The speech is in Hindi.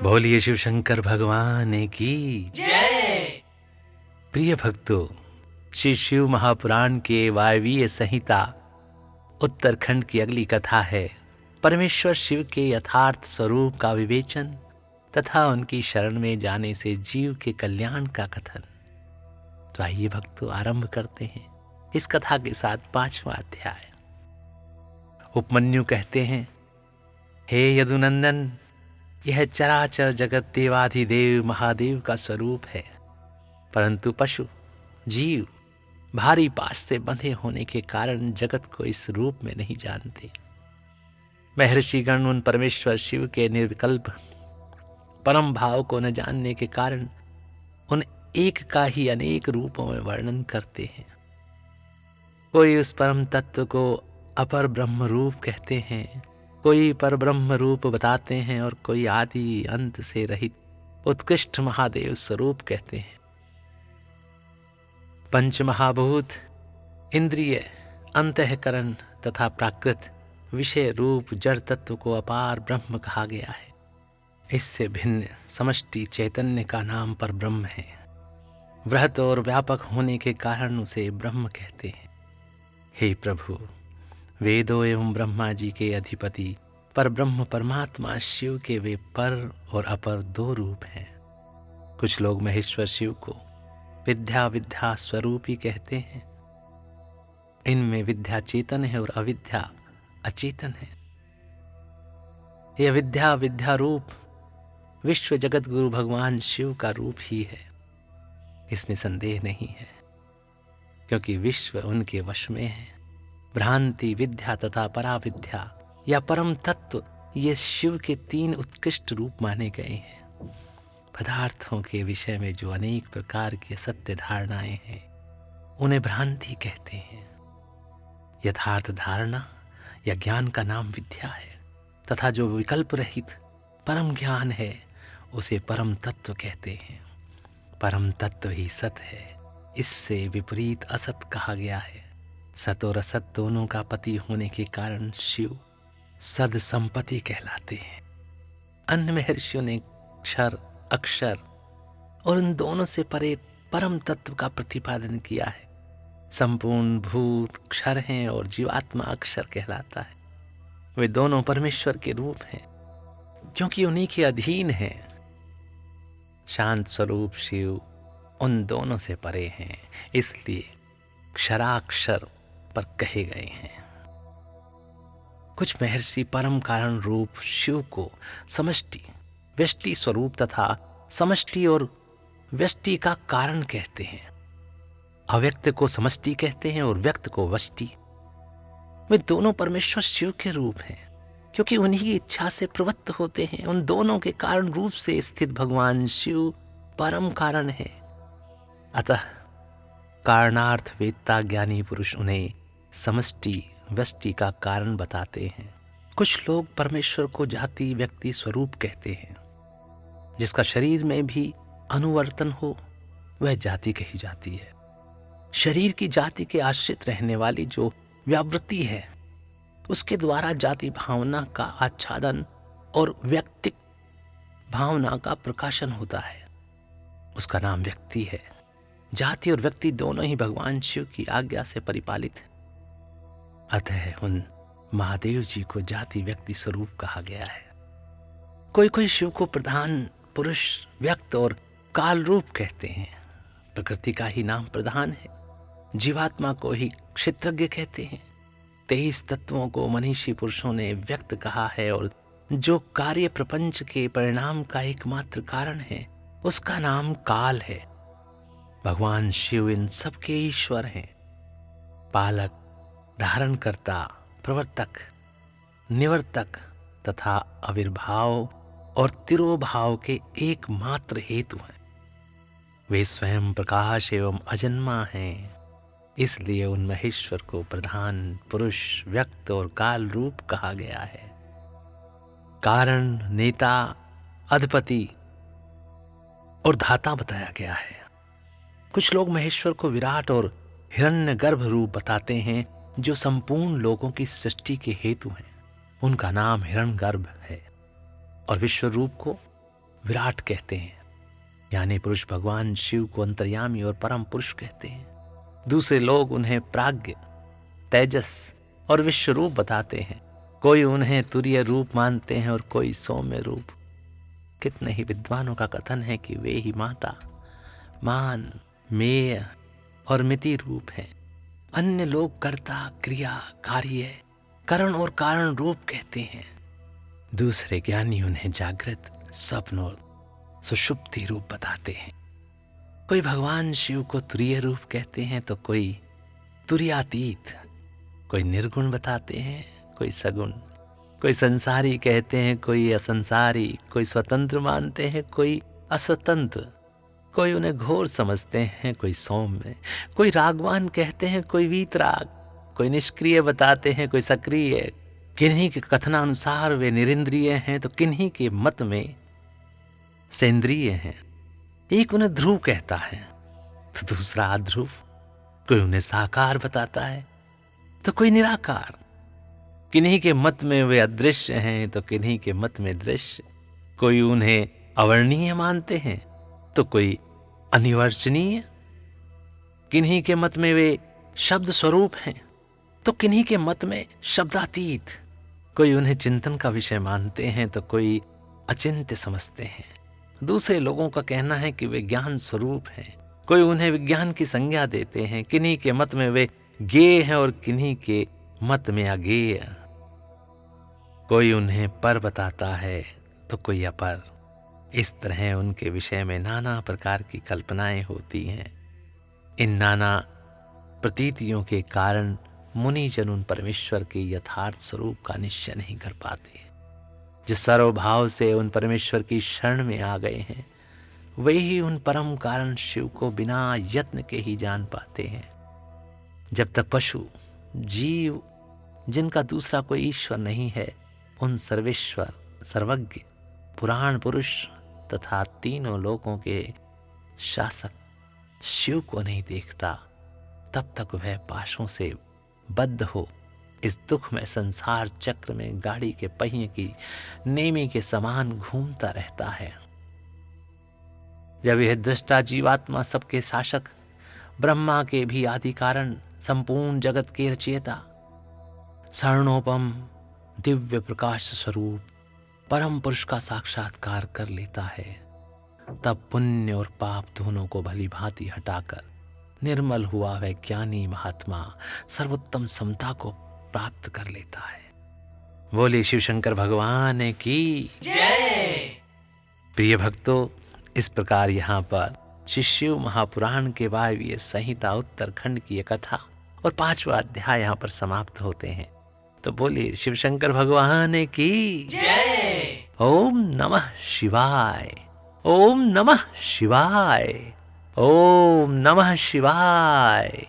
बोलिए शिव शंकर भगवान की जय। प्रिय भक्तों, श्री शिव महापुराण के वायवीय संहिता उत्तरखंड की अगली कथा है परमेश्वर शिव के यथार्थ स्वरूप का विवेचन तथा उनकी शरण में जाने से जीव के कल्याण का कथन। तो आइए भक्तों, आरंभ करते हैं इस कथा के साथ 5वां अध्याय। उपमन्यु कहते हैं, हे यदुनंदन, यह चराचर जगत देवाधिदेव महादेव का स्वरूप है, परंतु पशु जीव भारी पाश से बंधे होने के कारण जगत को इस रूप में नहीं जानते। महर्षिगण उन परमेश्वर शिव के निर्विकल्प परम भाव को न जानने के कारण उन एक का ही अनेक रूपों में वर्णन करते हैं। कोई उस परम तत्व को अपर ब्रह्म रूप कहते हैं, कोई पर ब्रह्म रूप बताते हैं और कोई आदि अंत से रहित उत्कृष्ट महादेव स्वरूप कहते हैं। पंच महाभूत, इंद्रिय, अंतःकरण तथा प्राकृत विषय रूप जड़ तत्व को अपार ब्रह्म कहा गया है। इससे भिन्न समष्टि चैतन्य का नाम पर ब्रह्म है। वृहत और व्यापक होने के कारण उसे ब्रह्म कहते हैं। हे प्रभु, वेदों एवं ब्रह्मा जी के अधिपति पर ब्रह्म परमात्मा शिव के वे पर और अपर दो रूप हैं। कुछ लोग महेश्वर शिव को विद्या स्वरूप ही कहते हैं। इनमें विद्या चेतन है और अविद्या अचेतन है। यह विद्या रूप विश्व जगत गुरु भगवान शिव का रूप ही है, इसमें संदेह नहीं है, क्योंकि विश्व उनके वश में है। भ्रांति, विद्या तथा पराविद्या या परम तत्व ये शिव के 3 उत्कृष्ट रूप माने गए हैं। पदार्थों के विषय में जो अनेक प्रकार की सत्य धारणाएं हैं उन्हें भ्रांति कहते हैं। यथार्थ धारणा या ज्ञान का नाम विद्या है तथा जो विकल्प रहित परम ज्ञान है उसे परम तत्व कहते हैं। परम तत्व ही सत है, इससे विपरीत असत कहा गया है। सत और असत दोनों का पति होने के कारण शिव सद संपत्ति कहलाते हैं। अन्य महर्षियों ने क्षर, अक्षर और उन दोनों से परे परम तत्व का प्रतिपादन किया है। संपूर्ण भूत क्षर हैं और जीवात्मा अक्षर कहलाता है। वे दोनों परमेश्वर के रूप हैं, क्योंकि उन्हीं के अधीन हैं। शांत स्वरूप शिव उन दोनों से परे हैं, इसलिए क्षराक्षर पर कहे गए हैं। कुछ महर्षि परम कारण रूप शिव को समष्टि, व्यष्टि स्वरूप तथा समष्टि और व्यष्टि का कारण कहते हैं। अव्यक्त को समष्टि कहते हैं और व्यक्त को वष्टि। वे दोनों परमेश्वर शिव के रूप हैं, क्योंकि उन्हीं की इच्छा से प्रवृत्त होते हैं। उन दोनों के कारण रूप से स्थित भगवान शिव परम कारण है। अतः कारणार्थ वेत्ता ज्ञानी पुरुष उन्हें समष्टि व्यष्टि का कारण बताते हैं। कुछ लोग परमेश्वर को जाति, व्यक्ति, स्वरूप कहते हैं। जिसका शरीर में भी अनुवर्तन हो वह जाति कही जाती है। शरीर की जाति के आश्रित रहने वाली जो व्यावृत्ति है उसके द्वारा जाति भावना का आच्छादन और व्यक्तिक भावना का प्रकाशन होता है, उसका नाम व्यक्ति है। जाति और व्यक्ति दोनों ही भगवान शिव की आज्ञा से परिपालित है। अतः उन महादेव जी को जाति व्यक्ति स्वरूप कहा गया है। कोई कोई शिव को प्रधान पुरुष, व्यक्त और काल रूप कहते हैं। प्रकृति का ही नाम प्रधान है। जीवात्मा को ही क्षेत्रज्ञ कहते हैं। 23 तत्वों को मनीषी पुरुषों ने व्यक्त कहा है और जो कार्य प्रपंच के परिणाम का एकमात्र कारण है उसका नाम काल है। भगवान शिव इन सबके ईश्वर हैं। पालक, धारणकर्ता, प्रवर्तक, निवर्तक तथा आविर्भाव और तिरोभाव के एकमात्र हेतु हैं। वे स्वयं प्रकाश एवं अजन्मा हैं, इसलिए उन महेश्वर को प्रधान पुरुष, व्यक्त और काल रूप कहा गया है। कारण, नेता, अधिपति और धाता बताया गया है। कुछ लोग महेश्वर को विराट और हिरण्यगर्भ रूप बताते हैं जो संपूर्ण लोगों की सृष्टि के हेतु हैं, उनका नाम हिरण्यगर्भ है। और विश्व रूप को विराट कहते हैं, यानी पुरुष भगवान शिव को अंतर्यामी और परम पुरुष कहते हैं। दूसरे लोग उन्हें प्राज्ञ, तेजस और विश्व रूप बताते हैं। कोई उन्हें तुरीय रूप मानते हैं और कोई सौम्य रूप। कितने ही विद्वानों का कथन है कि वे ही माता, मान, मेय और मिति रूप हैं। अन्य लोग कर्ता, क्रिया, कार्य, करण और कारण रूप कहते हैं। दूसरे ज्ञानी उन्हें जागृत, स्वप्न और सुषुप्ति रूप बताते हैं। कोई भगवान शिव को तुरीय रूप कहते हैं तो कोई तुरीयातीत, कोई निर्गुण बताते हैं, कोई सगुण, कोई संसारी कहते हैं, कोई असंसारी, कोई स्वतंत्र मानते हैं, कोई अस्वतंत्र, कोई उन्हें घोर समझते हैं, कोई सौम्य, कोई रागवान कहते हैं, कोई वीतराग, कोई निष्क्रिय बताते हैं, कोई सक्रिय। किन्हीं के कथनानुसार वे निरिंद्रिय हैं तो किन्हीं के मत में सेंद्रिय हैं। एक उन्हें ध्रुव कहता है तो दूसरा अध्रुव। कोई उन्हें साकार बताता है तो कोई निराकार। किन्हीं के मत में वे अदृश्य हैं तो किन्हीं के मत में दृश्य। कोई उन्हें अवर्णीय मानते हैं तो कोई अनिवर्चनीय। किन्हीं के मत में वे शब्द स्वरूप हैं तो किन्हीं के मत में शब्दातीत। कोई उन्हें चिंतन का विषय मानते हैं तो कोई अचिंत्य समझते हैं। दूसरे लोगों का कहना है कि वे ज्ञान स्वरूप हैं। कोई उन्हें विज्ञान की संज्ञा देते हैं। किन्हीं के मत में वे ज्ञेय हैं और किन्हीं के मत में अज्ञेय। कोई उन्हें पर बताता है तो कोई अपर। इस तरह उनके विषय में नाना प्रकार की कल्पनाएं होती हैं। इन नाना प्रतीतियों के कारण मुनिजन उन परमेश्वर के यथार्थ स्वरूप का निश्चय नहीं कर पाते। जो सर्वभाव से उन परमेश्वर की शरण में आ गए हैं, वे ही उन परम कारण शिव को बिना यत्न के ही जान पाते हैं। जब तक पशु, जीव, जिनका दूसरा कोई ईश्वर नहीं है, उन सर्वेश्वर, सर्वज्ञ, पुराण पुरुष तथा तीनों लोकों के शासक शिव को नहीं देखता, तब तक वह पाशों से बद्ध हो इस दुख में संसार चक्र में गाड़ी के पहिए की नेमी के समान घूमता रहता है। जब यह दृष्टा जीवात्मा सबके शासक, ब्रह्मा के भी आदि कारण, संपूर्ण जगत के रचयिता, शरणोपम दिव्य प्रकाश स्वरूप परम पुरुष का साक्षात्कार कर लेता है, तब पुण्य और पाप दोनों को भली भांति हटाकर निर्मल हुआ वह ज्ञानी महात्मा सर्वोत्तम समता को प्राप्त कर लेता है। बोले शिव शंकर भगवान की जय। प्रिय भक्तों, इस प्रकार यहाँ पर श्री शिव महापुराण के वायव्य संहिता उत्तरखंड की कथा और 5वां अध्याय यहाँ पर समाप्त होते हैं। तो बोलिए शिव शंकर भगवान की जय। ओम नमः शिवाय, ओम नमः शिवाय, ओम नमः शिवाय।